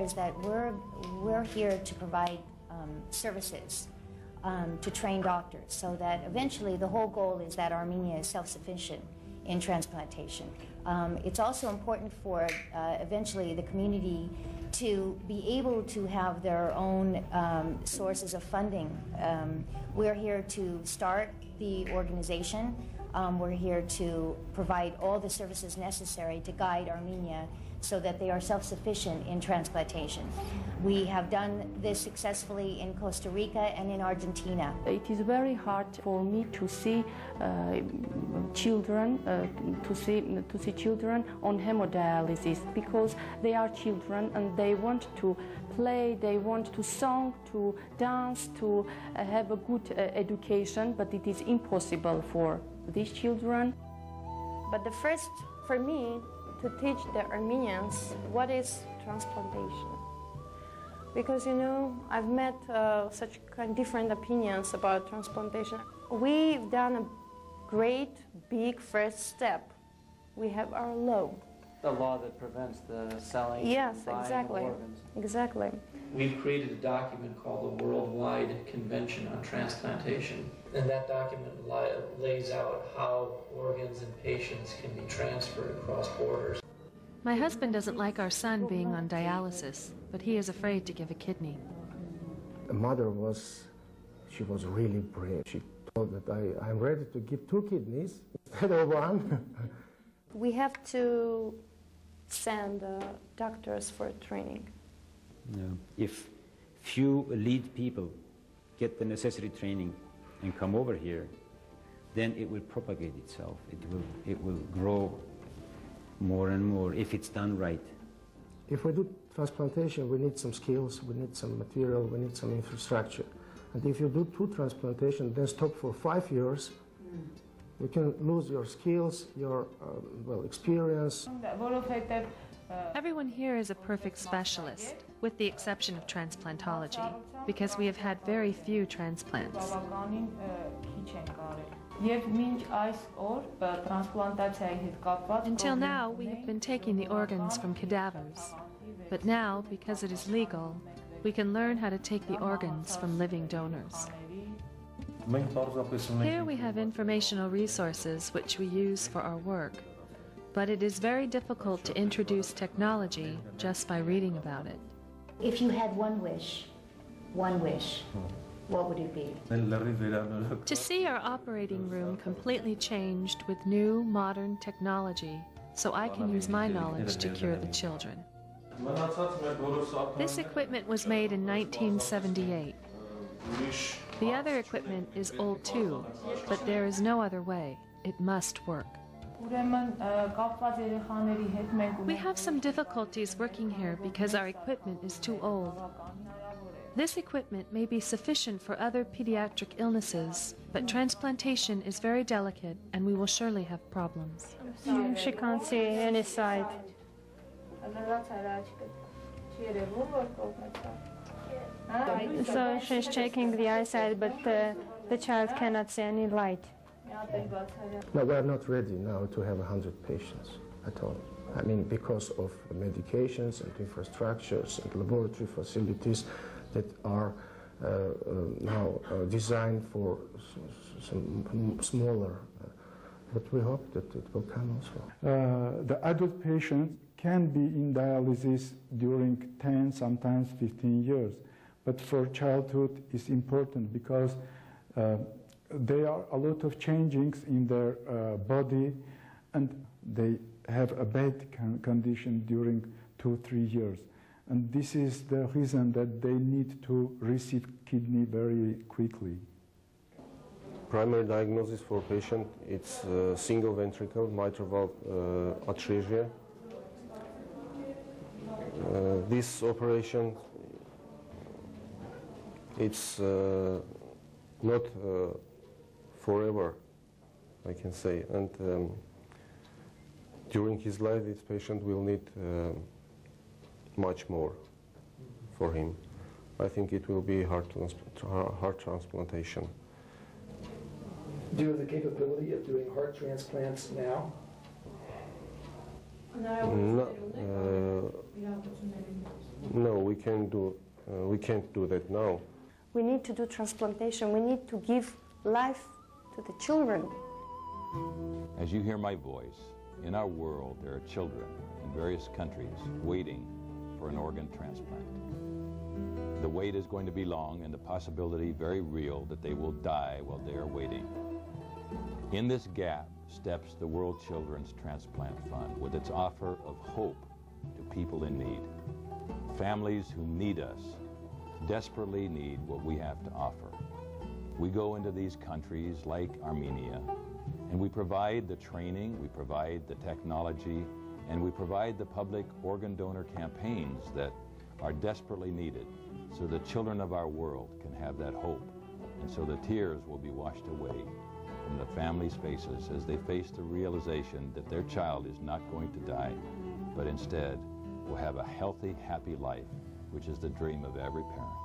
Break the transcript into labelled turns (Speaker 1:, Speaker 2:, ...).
Speaker 1: is that we're here to provide services to train doctors, so that eventually the whole goal is that Armenia is self-sufficient in transplantation. It's also important for eventually the community to be able to have their own sources of funding. We're here to start the organization. We're here to provide all the services necessary to guide Armenia so that they are self-sufficient in transplantation. We have done this successfully in Costa Rica and in Argentina.
Speaker 2: It is very hard for me to see children, to see children on hemodialysis, because they are children and they want to play, they want to sing, to dance, to have a good education, but it is impossible for these children.
Speaker 3: But the first, for me, to teach the Armenians what is transplantation. Because, you know, I've met such different opinions about transplantation. We've done a great, big first step. We have our law.
Speaker 4: The law that prevents the selling
Speaker 3: yes,
Speaker 4: and buying
Speaker 3: exactly.
Speaker 4: of organs.
Speaker 3: Exactly.
Speaker 5: We've created a document called the Worldwide Convention on Transplantation. And that document lays out how organs and patients can be transferred across borders.
Speaker 6: My husband doesn't like our son being on dialysis, but he is afraid to give a kidney.
Speaker 7: The mother was really brave. She told that I'm ready to give 2 kidneys instead of 1.
Speaker 3: We have to send doctors for training.
Speaker 8: If few lead people get the necessary training and come over here, then it will propagate itself. It will grow more and more if it's done right.
Speaker 7: If we do transplantation, we need some skills, we need some material, we need some infrastructure. And if you do 2 transplantations, then stop for 5 years, you can lose your skills, your experience.
Speaker 6: Everyone here is a perfect specialist, with the exception of transplantology, because we have had very few transplants. Until now, we have been taking the organs from cadavers. But now, because it is legal, we can learn how to take the organs from living donors. Here we have informational resources which we use for our work. But it is very difficult to introduce technology just by reading about it.
Speaker 1: If you had one wish, what would it be?
Speaker 6: To see our operating room completely changed with new, modern technology, so I can use my knowledge to cure the children. This equipment was made in 1978. The other equipment is old too, but there is no other way. It must work. We have some difficulties working here because our equipment is too old. This equipment may be sufficient for other pediatric illnesses, but transplantation is very delicate and we will surely have problems.
Speaker 3: She can't see any side. So she's checking the eyesight, but the child cannot see any light.
Speaker 7: No, we are not ready now to have 100 patients at all. I mean, because of the medications and infrastructures and laboratory facilities that are now designed for some smaller, but we hope that it will come also.
Speaker 9: The adult patient can be in dialysis during 10, sometimes 15 years. But for childhood it's important because there are a lot of changings in their body and they have a bad condition during 2-3 years. And this is the reason that they need to receive kidney very quickly.
Speaker 10: Primary diagnosis for patient, it's single ventricle mitral valve atresia. This operation, it's not forever, I can say, and during his life this patient will need much more for him. I think it will be heart transplantation.
Speaker 11: Do you have the capability of doing heart transplants now?
Speaker 10: No, No, we can't do that now.
Speaker 3: We need to do transplantation. We need to give life to the children.
Speaker 12: As you hear my voice, in our world there are children in various countries waiting for an organ transplant. The wait is going to be long and the possibility very real that they will die while they are waiting. In this gap steps the World Children's Transplant Fund with its offer of hope to people in need. Families who need us desperately need what we have to offer. We go into these countries like Armenia and we provide the training, we provide the technology, and we provide the public organ donor campaigns that are desperately needed so the children of our world can have that hope, and so the tears will be washed away from the families' faces as they face the realization that their child is not going to die, but instead will have a healthy, happy life, which is the dream of every parent.